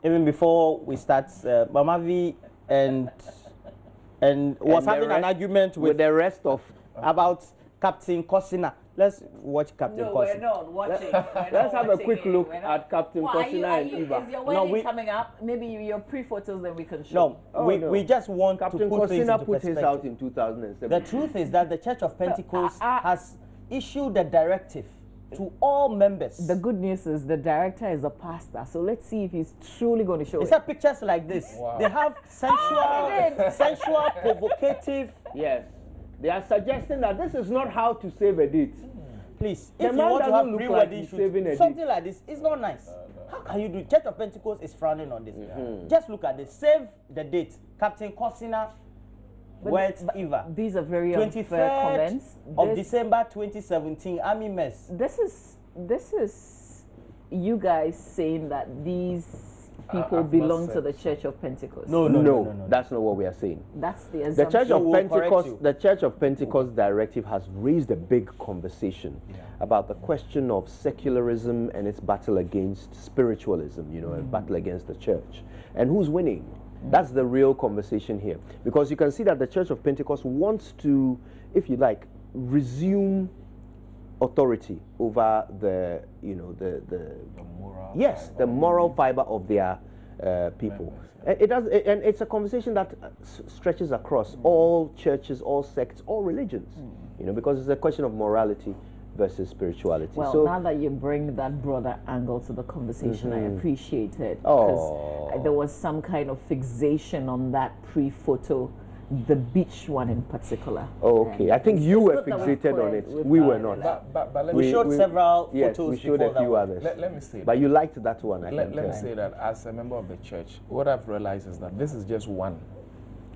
even before we start, Mama V and was having an argument with the rest of about Captain Kosina. Let's watch Captain Kosina. No, we're not watching. Let's have a quick look at Captain Kosina and Eva. Is your wedding coming up? Maybe your pre-photos that we can show. No, we just want Captain to put things Kosina into put his perspective. out in 2007. The truth is that the Church of Pentecost has issued a directive to all members. The good news is the director is a pastor, so let's see if he's truly going to show It's it. pictures like this. Wow. They have sensual, provocative. Yes. They are suggesting that this is not how to save a date. Please, if you want to have pre-wedding shoot, something like this, it's not nice. How can you do? Church of Pentecost is frowning on this. Just look at this. Save the date. Captain Kosina, words Eva. These are very unfair comments. Of December 2017, Army Mess. This is you guys saying that these people belong to the Church of Pentecost. No, that's not what we are saying. That's the assumption. The Church of Pentecost Directive has raised a big conversation about the question of secularism and its battle against spiritualism, a battle against the church. And who's winning? That's the real conversation here. Because you can see that the Church of Pentecost wants to, if you like, resume authority over the moral fiber of their people. And it's a conversation that stretches across all churches, all sects, all religions. Because it's a question of morality versus spirituality. Well, so now that you bring that broader angle to the conversation, I appreciate it, because there was some kind of fixation on that pre-photo, the beach one in particular. Okay, I think you were fixated on it. We were not. But we showed several photos. Yes, we showed a few others. Let me say but you liked that one, let me say that as a member of the church, what I've realized is that this is just one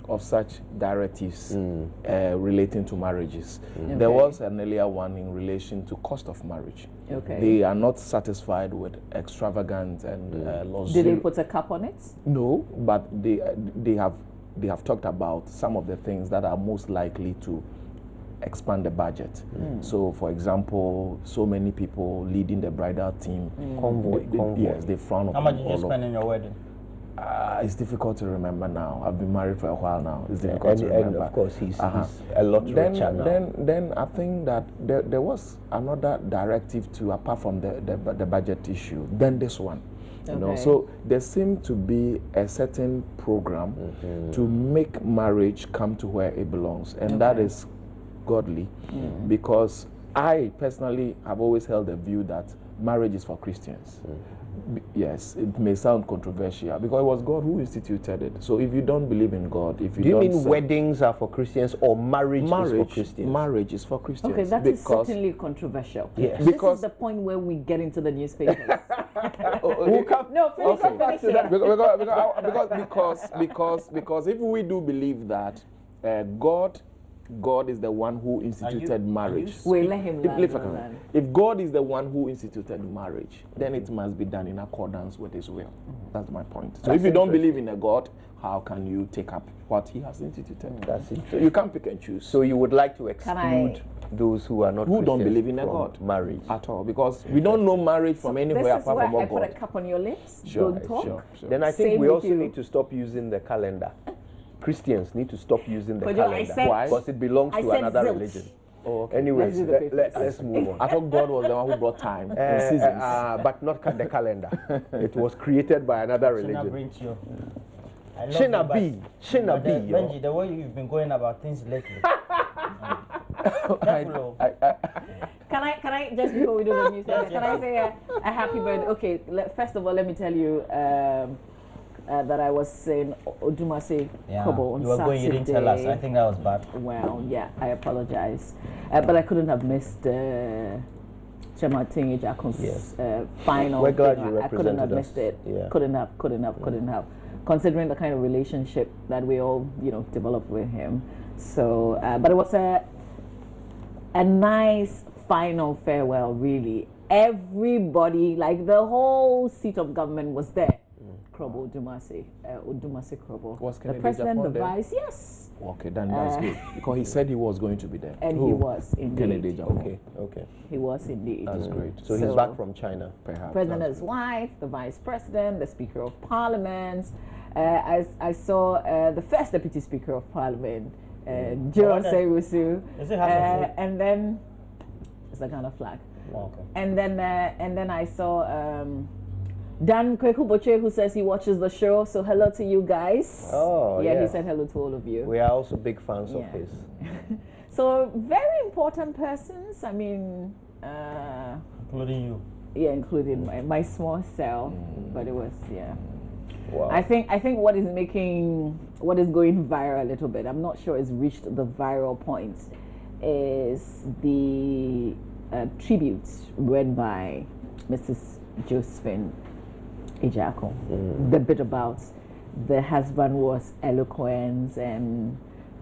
of such directives relating to marriages. There was an earlier one in relation to cost of marriage. They are not satisfied with extravagant and luxury. Did they put a cap on it? No, but they have talked about some of the things that are most likely to expand the budget. So, for example, so many people leading the bridal team. Convoy. Yes, they frown upon. How much did you spend in your wedding? It's difficult to remember now. I've been married for a while now. It's difficult to remember. And of course, he's a lot richer now. Then I think that there was another directive too, apart from the budget issue. Then this one. So there seemed to be a certain program to make marriage come to where it belongs, and that is godly, because I personally have always held the view that marriage is for Christians. Yes, it may sound controversial because it was God who instituted it. So if you don't believe in God, if you do you don't mean weddings are for Christians or marriage is for Christians? Marriage is for Christians. Okay, that is certainly controversial. Yes. This is the point where we get into the newspapers. Because if we do believe that God is the one who instituted marriage. We'll let him learn. If God is the one who instituted marriage, then it must be done in accordance with his will. That's my point. So if you don't believe in a God, how can you take up what he has instituted? That's it. So you can't pick and choose. So you would like to exclude those who are not who don't believe in a God marriage at all, because we don't know marriage from anywhere apart from what God. This is where I put a cup on your lips. Sure, don't talk. Sure. Then I think we also need to stop using the calendar. Christians need to stop using the calendar. Why? Because it belongs to another religion. Oh, okay. Anyways, let's move on. I thought God was the one who brought time and seasons. But not the calendar. It was created by another religion. Shina B. Benji, the way you've been going about things lately. Can I just before we do the news? Can I say a happy birthday? Okay, first of all, let me tell you that I was saying Odumase Kobo on Saturday. You were going, you didn't tell us. I think that was bad. Well, yeah, I apologize, but I couldn't have missed Chematin Ejakon's final. We're glad thing. you I couldn't have represented missed it. Yeah. Couldn't have. Considering the kind of relationship that we all, developed with him. So, but it was a nice final farewell, really. Everybody, like the whole seat of government was there. Krobo Odumase Krobo. Was the Kennedy president, Japan the there? vice, yes. Okay, then that's good. Because he said he was going to be there. And he was indeed. Kennedy Japan. Okay, okay. He was indeed. That's great. So he's back from China. Perhaps. President's wife, the vice president, the speaker of parliament. I saw the first deputy speaker of parliament, John Sewusu. Is it Hassan? And then it's a kind of flag. Oh, okay. And then I saw Dan Kwekuboche, who says he watches the show. So hello to you guys. Oh, yeah. He said hello to all of you. We are also big fans of his. So very important persons. I mean, including you. Yeah, including my small cell. But it was Wow. I think what is going viral a little bit, I'm not sure it's reached the viral point, is the tribute read by Mrs. Josephine Ejako. The bit about the husband was eloquent and,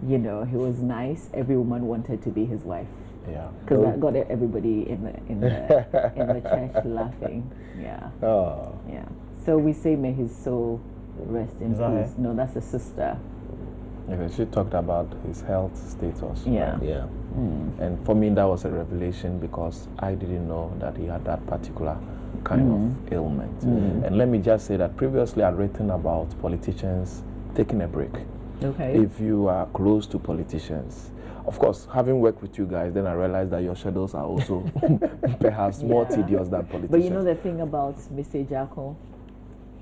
you know, he was nice. Every woman wanted to be his wife. Yeah. Because that got everybody in the church laughing. Yeah. Oh. Yeah. So we say may his soul rest in peace. No, that's a sister. Okay, she talked about his health status. Yeah. Right? Yeah. And for me, that was a revelation because I didn't know that he had that particular kind of ailment. And let me just say that previously I'd written about politicians taking a break. Okay. If you are close to politicians, of course, having worked with you guys, then I realized that your schedules are also perhaps more tedious than politicians. But you know the thing about Mr. Jacko,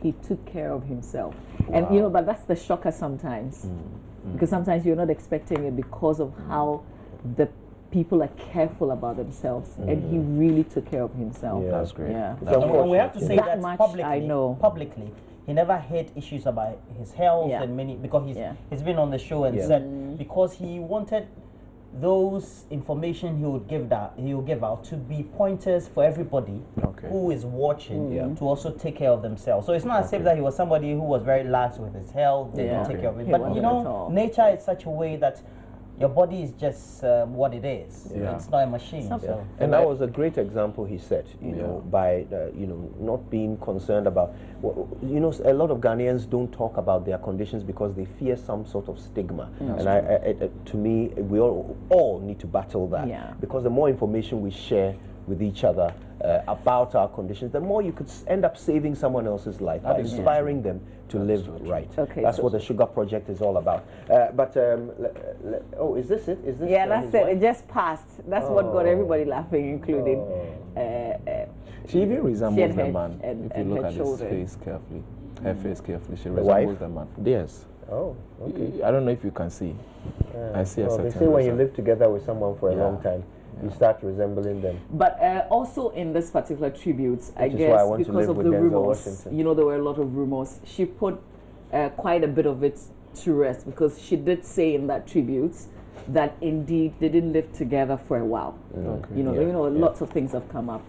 he took care of himself. Wow. And you know, but that's the shocker sometimes. Because sometimes you're not expecting it because of how the people are careful about themselves. And he really took care of himself. Yeah. That's great. Yeah. And we have to say that much publicly. I know. Publicly, he never had issues about his health and many, because he's been on the show and said because he wanted those information he would give out to be pointers for everybody who is watching to also take care of themselves. So it's not as if that he was somebody who was very lax with his health, didn't take care of it. But you know, nature is such a way that your body is just what it is. It's not a machine. So. And that was a great example he set, you know, by, you know, not being concerned about, you know, a lot of Ghanaians don't talk about their conditions because they fear some sort of stigma. And to me, we all need to battle that. Because the more information we share with each other about our conditions, the more you could end up saving someone else's life by inspiring them to live right. That's what the Sugar Project is all about. Oh, is this it? Is this? Yeah, that's it. It just passed. That's what got everybody laughing, including. She even resembles the man. If you look at his face carefully, her face carefully, she resembles the man. Yes. Oh, okay. I don't know if you can see. I see a certain. They say when you live together with someone for a long time, you start resembling them. But also in this particular tribute, I guess because of the rumors, you know, there were a lot of rumors. She put quite a bit of it to rest because she did say in that tribute that indeed they didn't live together for a while. You know, lots of things have come up.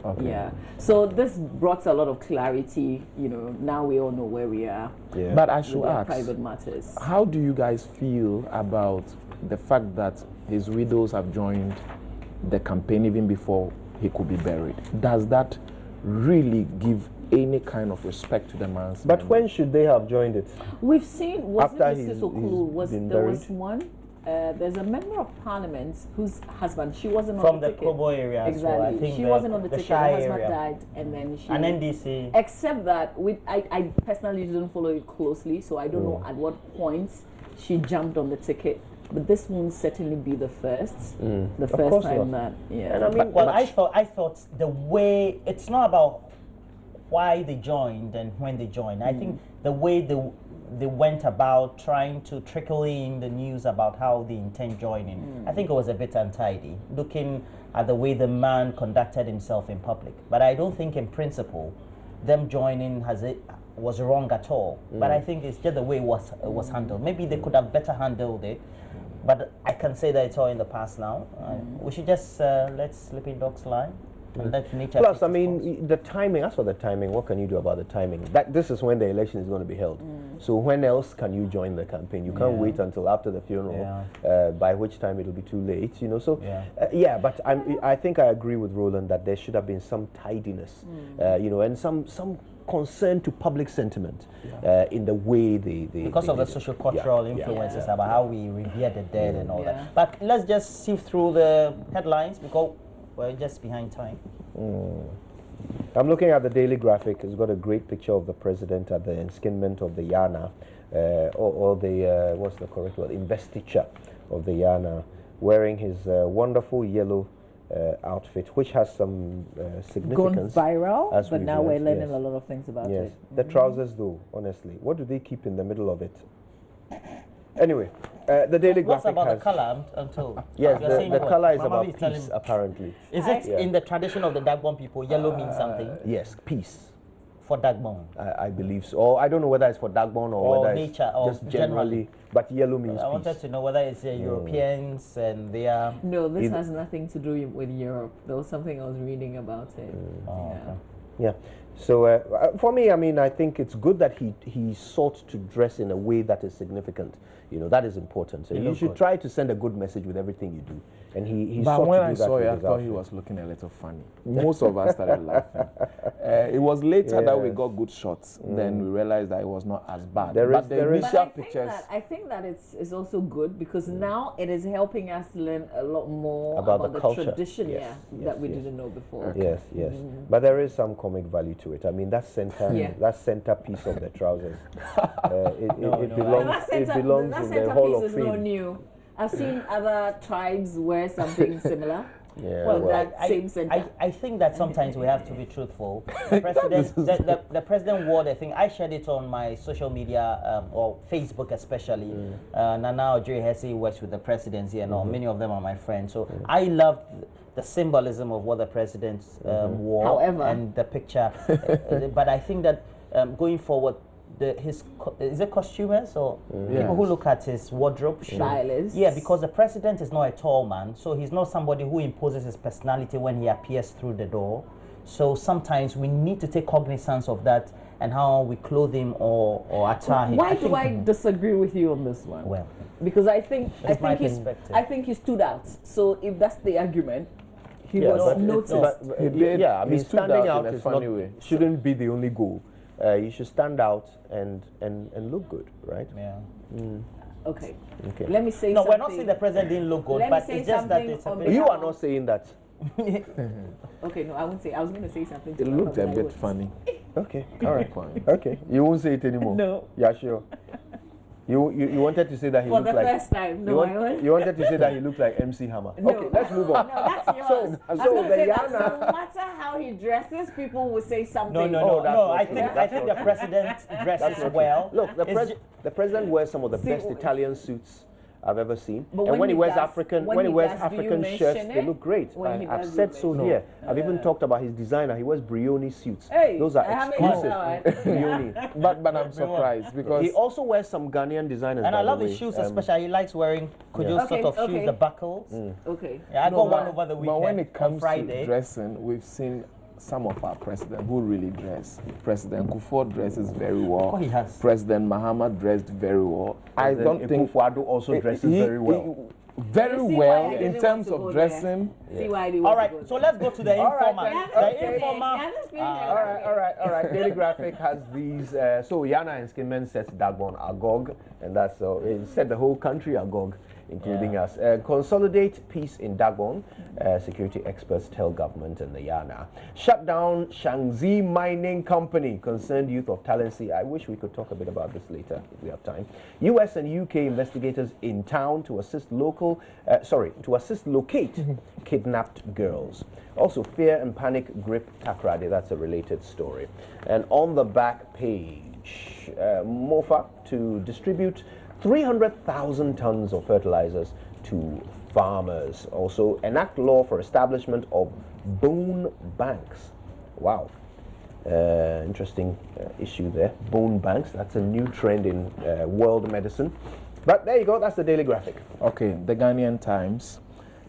So this brought a lot of clarity. You know, now we all know where we are. But I should ask, private matters. How do you guys feel about the fact that his widows have joined the campaign even before he could be buried? Does that really give any kind of respect to the man's But memory? when should they have joined it? We've seen, After Mrs. Okulu, there was one. There's a member of parliament whose husband, she wasn't from on the the ticket. Kobo area. Exactly. So I think she wasn't on the ticket. Her husband area. died, and then she. An NDC. Except that I personally didn't follow it closely, so I don't know at what point she jumped on the ticket. But this won't certainly be the first. The first time that. And I mean, well, I thought the way, it's not about why they joined and when they joined. I think the way they went about trying to trickle in the news about how they intend joining, I think it was a bit untidy, looking at the way the man conducted himself in public. But I don't think in principle them joining was wrong at all. But I think it's just the way it was handled. Maybe they could have better handled it. But I can say that it's all in the past now. We should just let sleeping dogs lie. And let nature Plus, I take its mean, course. the timing, as for the timing, what can you do about the timing? This is when the election is going to be held. So when else can you join the campaign? You can't wait until after the funeral, by which time it'll be too late, you know. So, but I think I agree with Roland that there should have been some tidiness, you know, and some concern to public sentiment in the way they because of the socio-cultural influences about how we revere the dead and all that. But let's just sift through the headlines because we're just behind time. I'm looking at the Daily Graphic. It's got a great picture of the president at the enskinment of the Yana, or the, what's the correct word, investiture of the Yana, wearing his wonderful yellow outfit, which has some significance. Gone viral, but now we're learning a lot of things about it. The trousers, though, honestly, what do they keep in the middle of it? Anyway, the Daily Graphic about has... the color until... Yes, the color is Mama about peace, apparently. Is it in the tradition of the Dagbon people, yellow means something? Yes, peace. For Dagbon? I believe so. Or I don't know whether it's for Dagbon or whether nature, it's or just generally. But yellow means I wanted to know whether it's Europeans and they are... No, this has nothing to do with Europe. There was something I was reading about it. Yeah. So for me, I mean, I think it's good that he sought to dress in a way that is significant. You know, that is important. So you should try to send a good message with everything you do. And he but sought when to do I that saw it, I his thought outfit. he was looking a little funny. Most of us started laughing. It was later that we got good shots. Then we realized that it was not as bad. But the initial pictures... I think that it's also good because now it is helping us learn a lot more about the culture. Tradition that we didn't know before. Okay. Yes. But there is some comic value to it. I mean, that center piece of the trousers, it belongs in the Hall of Fame. Not new. I've seen other tribes wear something similar. I think that sometimes we have to be truthful. The president wore the thing. I shared it on my social media or Facebook especially. Nana Ojiri Hesse works with the presidency and all. Many of them are my friends. So I loved the symbolism of what the president wore and the picture. But I think that going forward, is it costumers or people who look at his wardrobe? Stylists. Yeah, because the president is not a tall man, so he's not somebody who imposes his personality when he appears through the door. So sometimes we need to take cognizance of that and how we clothe him or attire him. Why do I disagree with you on this one? Well, because I think he stood out. So if that's the argument, he was noticed. I mean, standing out in a funny way shouldn't be the only goal. You should stand out and look good, right? Yeah. Okay. Let me say something. No, we're not saying the president didn't look good, but it's just that it's you are not saying that. Okay, no, I won't say. I was going to say something. It looked a bit funny. Okay, all right. Okay, you won't say it anymore. No. Yeah, sure. You wanted to say that he looked like... For the first time, no, you wanted to say that he looked like MC Hammer. No. Okay, let's move on. No, that's yours. So the Yana... No matter how he dresses, people will say something. No. I think the president dresses well. Look, the president wears some of the best Italian suits I've ever seen. But and when he wears African shirts, they look great. I've said so here. I've even talked about his designer. He wears Brioni suits. Hey, those are exclusive. Brioni. But I'm surprised because he also wears some Ghanaian designers. And I love his shoes, especially. He likes wearing Kojo's sort of shoes, the buckles. Okay. Yeah, I got one over the weekend. But when it comes Friday, to dressing, we've seen some of our presidents who really dress. President Kufuor dresses very well. Oh, he has. President Mahamas dressed very well. I don't think Kufuor also dresses very well. Very well in terms of dressing. All right, so let's go to the informer. All right. Daily Graphic has these. So Yana and Skinman sets Dagbon agog, and that's it set the whole country agog, including us. Consolidate peace in Dagbon. Security experts tell government and the Yana. Shut down Shangzi Mining Company. Concerned youth of Talency. I wish we could talk a bit about this later if we have time. US and UK investigators in town to assist locate kidnapped girls. Also, fear and panic grip Takrade. That's a related story. And on the back page, MOFA to distribute 300,000 tons of fertilizers to farmers. Also, enact law for establishment of bone banks. Wow. Interesting issue there. Bone banks. That's a new trend in world medicine. But there you go. That's the Daily Graphic. Okay, the Ghanaian Times.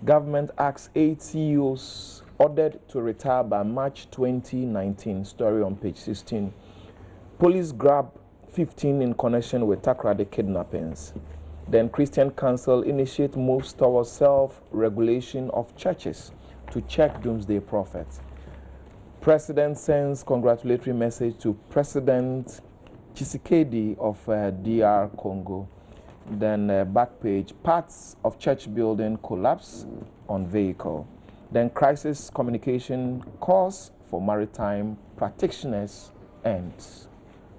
Government asks 8 CEOs ordered to retire by March 2019. Story on page 16. Police grab 15 in connection with Takoradi kidnappings. Then Christian Council initiate moves towards self-regulation of churches to check doomsday prophets. President sends congratulatory message to President Tshisekedi of DR Congo. Then back page, parts of church building collapse on vehicle. Then crisis communication cause for maritime practitioners ends.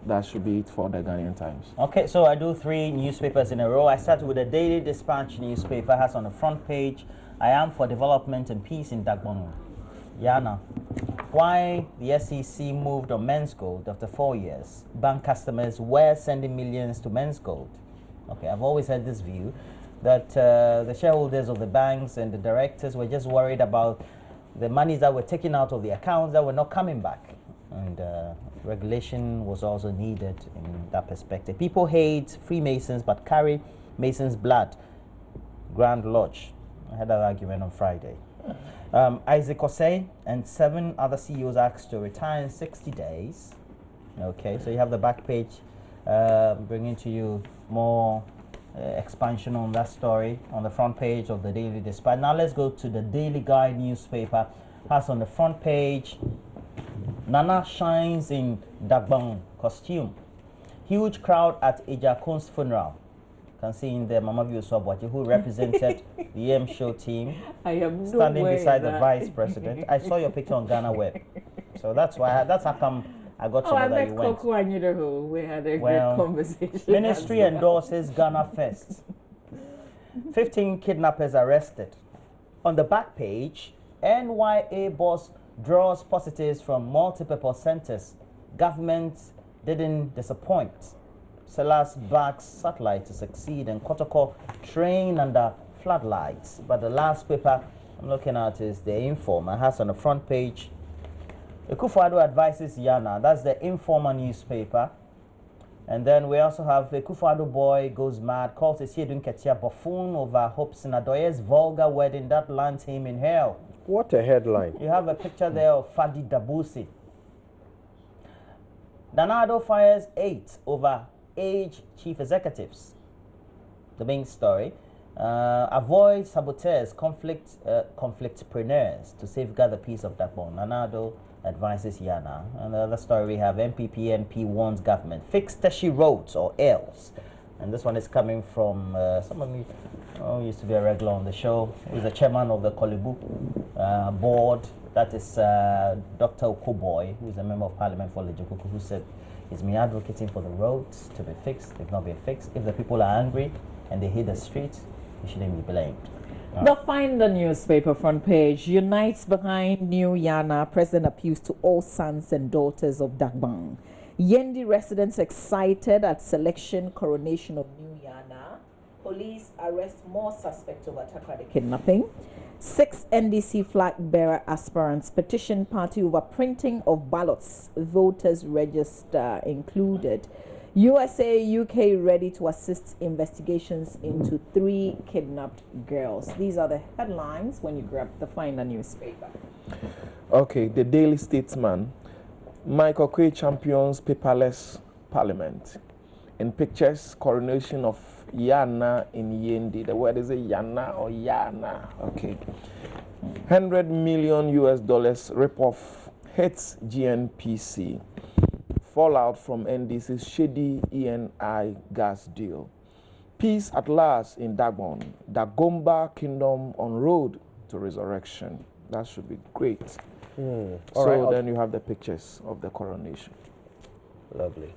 That should be it for the Ghanaian Times. Okay, so I do 3 newspapers in a row. I start with the Daily Dispatch newspaper. Has on the front page, I am for development and peace in Dagbon. Yana, why the SEC moved on Men's Gold after 4 years? Bank customers were sending millions to Men's Gold. Okay, I've always had this view that the shareholders of the banks and the directors were just worried about the monies that were taken out of the accounts that were not coming back. And regulation was also needed in that perspective. People hate Freemasons but carry Masons' blood. Grand Lodge. I had that argument on Friday. Isaac Osei and 7 other CEOs asked to retire in 60 days. Okay, so you have the back page bringing to you more expansion on that story on the front page of the Daily Dispatch. Now let's go to the Daily Guide newspaper. Has on the front page, Nana shines in Dagbang costume. Huge crowd at Ejakon's funeral. You can see in the Mama View Sobwaji, who represented the EM show team, standing beside the vice president. I saw your picture on Ghana Web, so that's why. That's how come I got to know that you went. Coco and Yudaho. We had a great conversation. Ministry endorses Ghana First. 15 kidnappers arrested. On the back page, NYA boss draws positives from multipurpose centers. Government didn't disappoint. Sellers backs satellite to succeed, and Kotoko train under floodlights. But the last paper I'm looking at is the Informer. It has on the front page, Akufo-Addo advises Yana. That's the Informer newspaper. And then we also have Akufo-Addo boy goes mad, calls his Yedun Ketia buffoon over Hope Sinadoye's vulgar wedding that lands him in hell. What a headline. You have a picture there of Fadi Dabusi. Nana-Addo fires 8 over age chief executives. The main story. Avoid saboteurs, conflictpreneurs to safeguard the peace of Dagbon. Nana-Addo advises Yana. And the other story we have, MPP MP warns government. Fix Teshi roads or else. And this one is coming from somebody who used to be a regular on the show. He's the chairman of the Kolibu board. That is Dr. Okoboy, who is a member of parliament for Lejokuku, who said he's been advocating for the roads to be fixed. They've not been fixed. If the people are angry and they hit the streets, they shouldn't be blamed. The Find the newspaper front page unites behind new Yana. President appeals to all sons and daughters of Dagbang. Yendi residents excited at selection coronation of new Yana. Police arrest more suspects over Takoradi kidnapping. 6 NDC flag bearer aspirants petition party over printing of ballots. Voters register included. USA, UK ready to assist investigations into 3 kidnapped girls. These are the headlines when you grab the Find a newspaper. Okay, the Daily Statesman. Michael Kwe champions paperless parliament. In pictures, coronation of Yana in Yendi. The word is Yana or Yana. Okay. $100 million rip-off hits GNPC. Fallout from NDC's shady ENI gas deal. Peace at last in Dagbon. Dagomba kingdom on road to resurrection. That should be great. So then you have the pictures of the coronation. Lovely.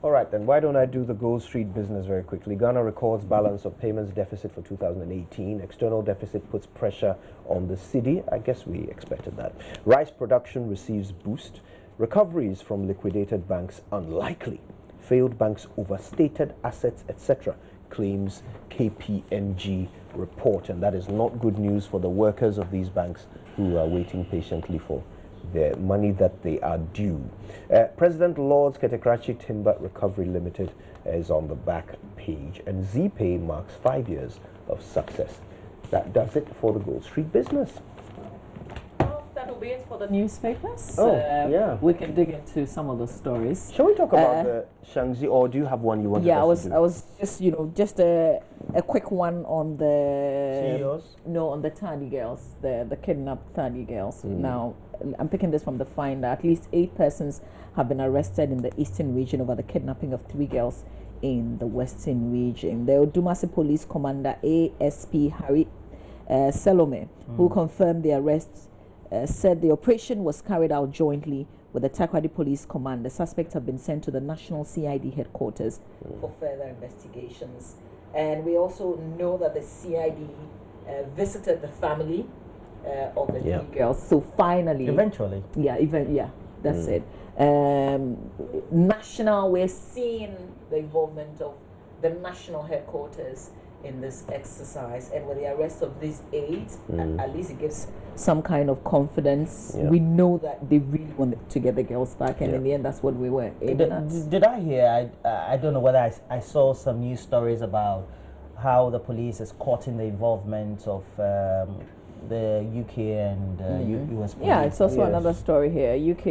All right, then why don't I do the Gold Street business very quickly. Ghana records balance of payments deficit for 2018. External deficit puts pressure on the city. I guess we expected that. Rice production receives boost. Recoveries from liquidated banks unlikely. Failed banks overstated assets, etc., claims KPMG report. And that is not good news for the workers of these banks who are waiting patiently for the money that they are due. President Lord's Ketekrachi Timber Recovery Limited is on the back page. And ZPay marks 5 years of success. That does it for the Gold Street business. be it for the newspapers. Oh, yeah. We can dig into some of the stories. Shall we talk about the Shangzi, or do you have one you want to do? I was just, just a quick one on the CEOs? No, on the Tani girls, the kidnapped Tani girls. Now, I'm picking this from the Finder. At least 8 persons have been arrested in the eastern region over the kidnapping of 3 girls in the western region. The Odumasi Police Commander ASP Harry Salome, who confirmed the arrests, said the operation was carried out jointly with the Takoradi Police Command. The suspects have been sent to the National CID headquarters for further investigations. And we also know that the CID visited the family of the 3 girls. So finally, eventually, that's it. We're seeing the involvement of the national headquarters in this exercise, and with the arrest of these 8, at least it gives some kind of confidence. We know that they really wanted to get the girls back, and in the end, that's what we were aiming at. Did I hear? I don't know whether I saw some news stories about how the police is courting the involvement of the UK and US police. Yeah, it's also another story here. UK,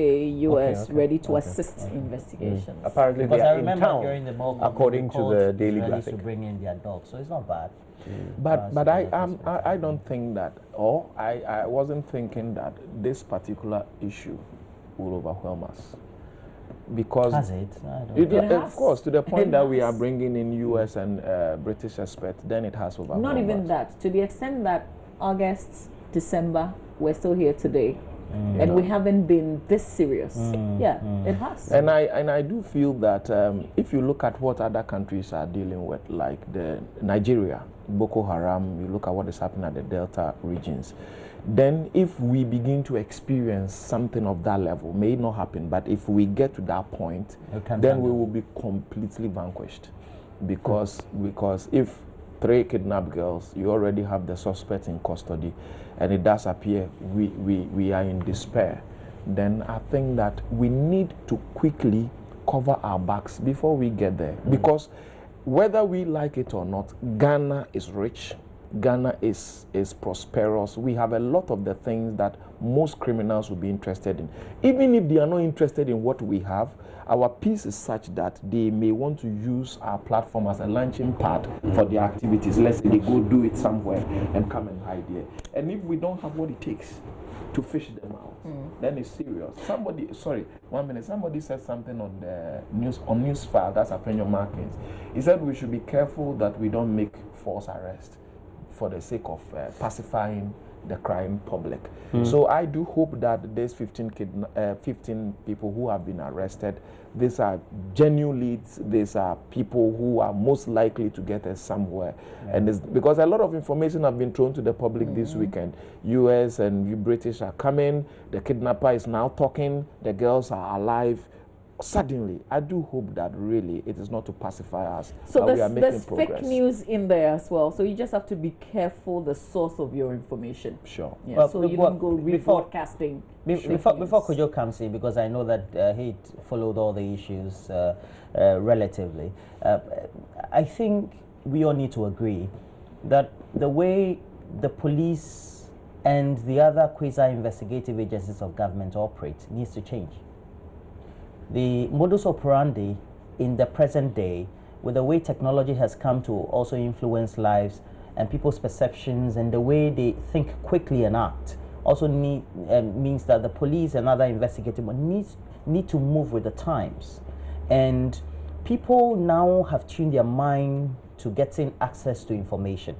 US ready to assist investigations. Apparently, because they are I remember in town, during the World according to the Daily Graphic, to bring in their dogs, so it's not bad. But I don't think that, or I wasn't thinking that this particular issue will overwhelm us. Because has it? Of course, to the point that we are bringing in US and British experts, then it has overwhelmed us. Not even that, to the extent that August, December, we're still here today, and we haven't been this serious. It has. And I do feel that if you look at what other countries are dealing with, like the Nigeria, Boko Haram, you look at what is happening at the Delta regions, then if we begin to experience something of that level, may not happen, but if we get to that point, then we will be completely vanquished. Because if 3 kidnapped girls, you already have the suspect in custody, and it does appear we are in despair, then I think that we need to quickly cover our backs before we get there. Because whether we like it or not, Ghana is rich, Ghana is prosperous. We have a lot of the things that most criminals will be interested in. Even if they are not interested in what we have, our peace is such that they may want to use our platform as a launching pad for their activities. Let's say they go do it somewhere and come and hide here. And if we don't have what it takes to fish them out, then it's serious. Somebody said something on the news file, that's Afenyo Markins. He said we should be careful that we don't make false arrests for the sake of pacifying the crime public. So I do hope that there's 15 people who have been arrested. These are genuine leads. These are people who are most likely to get us somewhere. And because a lot of information have been thrown to the public this weekend. US and British are coming. The kidnapper is now talking. The girls are alive. Suddenly, I do hope that really it is not to pacify us. So there's fake news in there as well. So you just have to be careful the source of your information. Sure. Yeah, well, so you don't go rebroadcasting. Before Kojo comes in, because I know that he followed all the issues relatively, I think we all need to agree that the way the police and the other quasi-investigative agencies of government operate needs to change. The modus operandi in the present day, with the way technology has come to also influence lives and people's perceptions and the way they think quickly and act, also means that the police and other investigative need to move with the times. And people now have tuned their mind to getting access to information.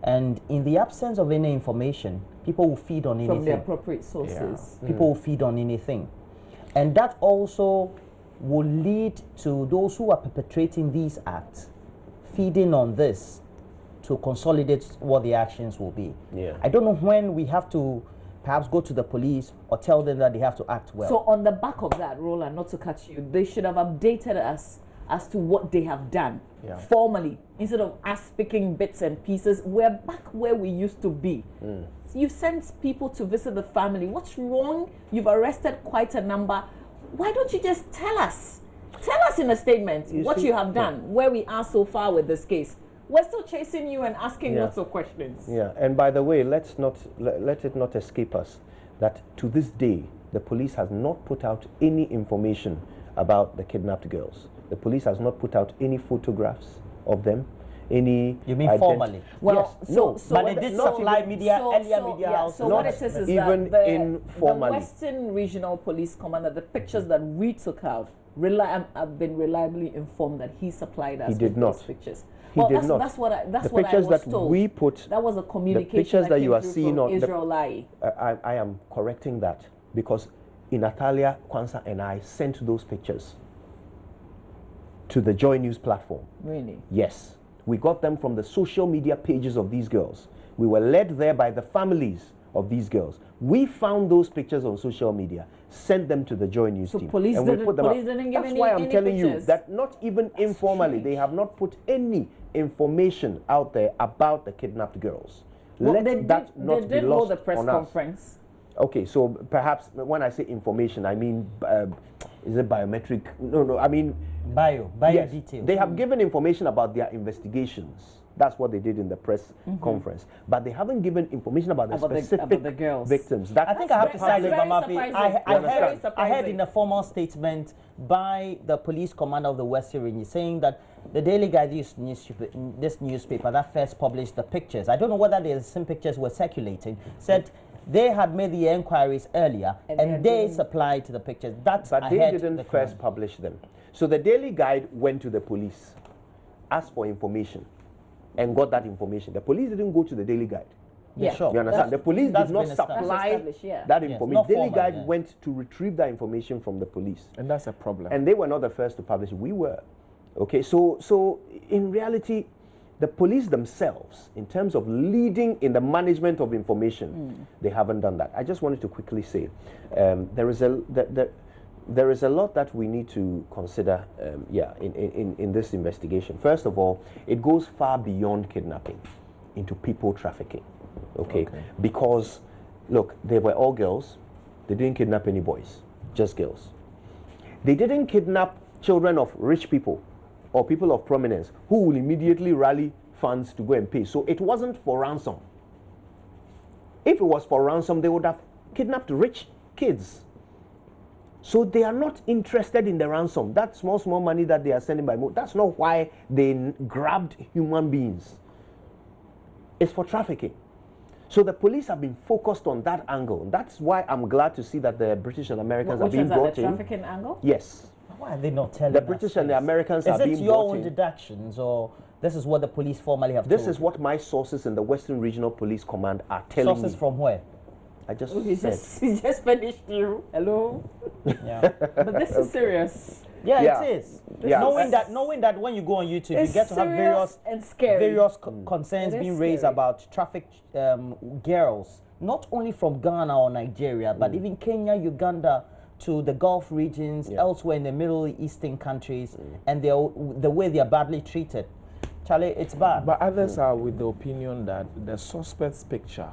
And in the absence of any information, people will feed on anything. From the appropriate sources. Yeah. People will feed on anything. And that also will lead to those who are perpetrating these acts feeding on this to consolidate what the actions will be. Yeah. I don't know when we have to perhaps go to the police or tell them that they have to act well. So on the back of that, Roland, not to cut you, they should have updated us as to what they have done formally, instead of us picking bits and pieces. We're back where we used to be. So you've sent people to visit the family. What's wrong? You've arrested quite a number. Why don't you just tell us? Tell us in a statement what you have done, where we are so far with this case. We're still chasing you and asking lots of questions. Yeah, and by the way, let it not escape us that to this day, the police has not put out any information about the kidnapped girls. The police has not put out any photographs of them. Any you mean formally? Well, yes, so but they did supply media earlier media houses. So what it is even that informally. the Western Regional Police Commander, the pictures that we took out, I've been reliably informed that he supplied us with those pictures. He did not. That's what I the pictures was that told. we put. That was a communication. The pictures that you are came seeing from on Israel Lai. I am correcting that because Natalia, Kwanzaa, and I sent those pictures to the JoyNews platform. Really? Yes. We got them from the social media pages of these girls. We were led there by the families of these girls. We found those pictures on social media, sent them to the JoyNews team. Police and didn't, we put them police didn't give That's why I'm telling pictures. you that not even informally, they have not put any information out there about the kidnapped girls. Well, Let they that did, not they be did lost hold a press on us. conference. Okay, so perhaps when I say information, I mean, is it biometric? No, I mean... Bio yes, details. They have given information about their investigations. That's what they did in the press conference. But they haven't given information about the specific the girls. victims. I think I have to side with Mamafi. I heard in a formal statement by the police commander of the Western Region saying that the Daily Guide, this newspaper that first published the pictures, I don't know whether the same pictures were circulating, said they had made the inquiries earlier and they supplied the pictures. But they didn't first publish them. So the Daily Guide went to the police, asked for information, and got that information. The police didn't go to the Daily Guide. Yeah, sure. You understand? The police did not supply that information. Daily Guide went to retrieve that information from the police. And that's a problem. And they were not the first to publish it. We were. Okay, so in reality, the police themselves, in terms of leading in the management of information, they haven't done that. I just wanted to quickly say, there is a lot that we need to consider in this investigation. First of all, it goes far beyond kidnapping into people trafficking. Okay? Because, look, they were all girls. They didn't kidnap any boys, just girls. They didn't kidnap children of rich people or people of prominence who will immediately rally funds to go and pay. So it wasn't for ransom. If it was for ransom, they would have kidnapped rich kids. So they are not interested in the ransom. That small money that they are sending by motor, that's not why they grabbed human beings. It's for trafficking. So the police have been focused on that angle. That's why I'm glad to see that the British and Americans are being brought in. The trafficking angle? Yes. Why are they not telling the British and the Americans are being brought in? Is it your own deductions, or this is what the police formally have told? This is what my sources in the Western Regional Police Command are telling me. Sources from where? I just said. He just finished you. Hello? Yeah. But this is serious. Yeah, it is. Yeah. Knowing that when you go on YouTube, you get to have various concerns being raised about trafficked girls, not only from Ghana or Nigeria, but even Kenya, Uganda, to the Gulf regions, elsewhere in the Middle Eastern countries, and the way they are badly treated. Charlie, it's bad. But others are with the opinion that the suspect's picture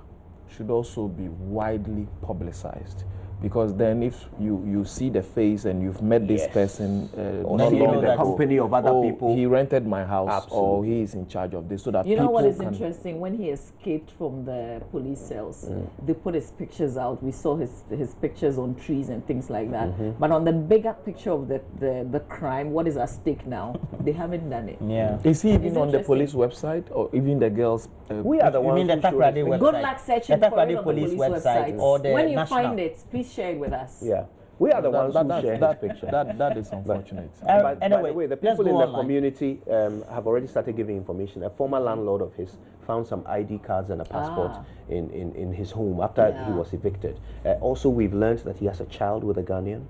should also be widely publicized. Because then if you see the face and you've met this person not long in the company of other people, he rented my house or he is in charge of this, so that you know what is interesting, when he escaped from the police cells, they put his pictures out. We saw his pictures on trees and things like that. But on the bigger picture of the crime, what is at stake now, they haven't done it. Yeah. Is he even on the police website or even the girls? We are the ones. You mean the Takrady website? Good luck searching for it on the police website. Or the when you national. find it, please share it with us. Yeah, we are the ones who share that picture. That is unfortunate. But anyway, by the way, the people in the community have already started giving information. A former landlord of his found some ID cards and a passport in his home after he was evicted. Also, we've learned that he has a child with a Ghanaian.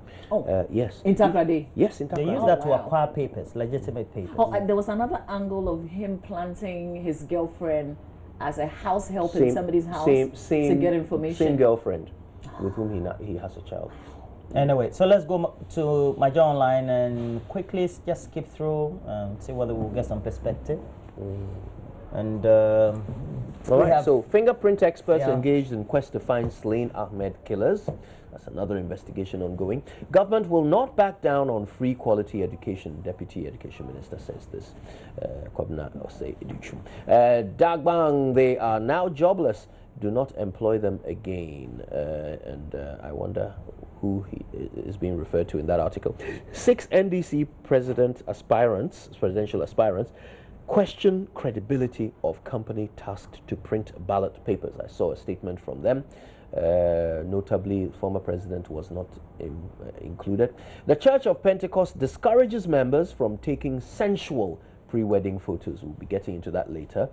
Yes. In Takrady? Yes, in Takrady. They use that to acquire papers, legitimate papers. There was another angle of him planting his girlfriend as a house help in somebody's house to get information. Same girlfriend with whom he has a child. Anyway, so let's go to my Joy Online and quickly just skip through and see whether we'll get some perspective. And all right, so fingerprint experts engaged in quest to find slain Ahmed killers. That's another investigation ongoing. Government will not back down on free quality education. Deputy Education Minister says this. Dagbang, they are now jobless do not employ them again. And I wonder who he is being referred to in that article. 6 NDC presidential aspirants, question credibility of company tasked to print ballot papers. I saw a statement from them. Notably, former president was not included. The Church of Pentecost discourages members from taking sensual pre-wedding photos. We'll be getting into that later.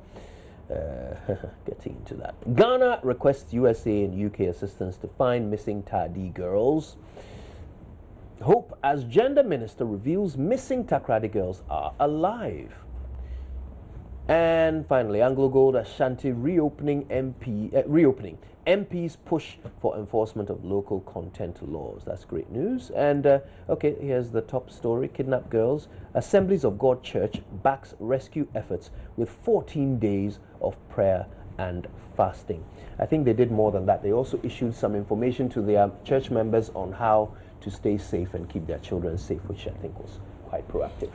Ghana requests USA and UK assistance to find missing Tadi girls. Hope as gender minister reveals missing Takrady girls are alive. And finally, Anglo Gold Ashanti reopening. MPs push for enforcement of local content laws. That's great news. And okay, here's the top story. Kidnapped girls. Assemblies of God Church backs rescue efforts with 14 days of prayer and fasting. I think they did more than that. They also issued some information to their church members on how to stay safe and keep their children safe, which I think was quite proactive.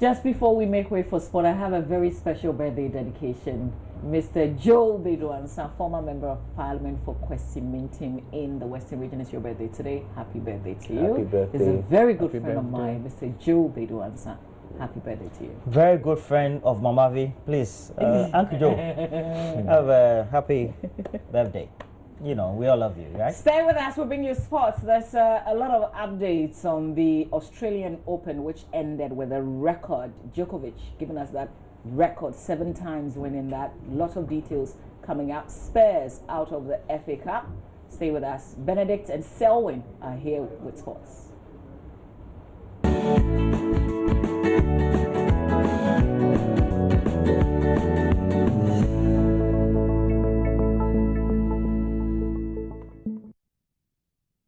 Just before we make way for sport, I have a very special birthday dedication. Mr. Joe Beduansa, former member of parliament for Kwesi Mintim in the Western region. It's your birthday today. Happy birthday to you. Happy birthday. He's a very good friend of mine, Mr. Joe Beduansa. Happy birthday to you. Very good friend of Mamavi. Please, Uncle Joe, have a happy birthday. You know, we all love you, right? Stay with us. We'll bring you sports. There's a lot of updates on the Australian Open, which ended with a record. Djokovic giving us that record, 7 times winning that. Lot of details coming out. Spurs out of the FA Cup. Stay with us. Benedict and Selwyn are here with sports.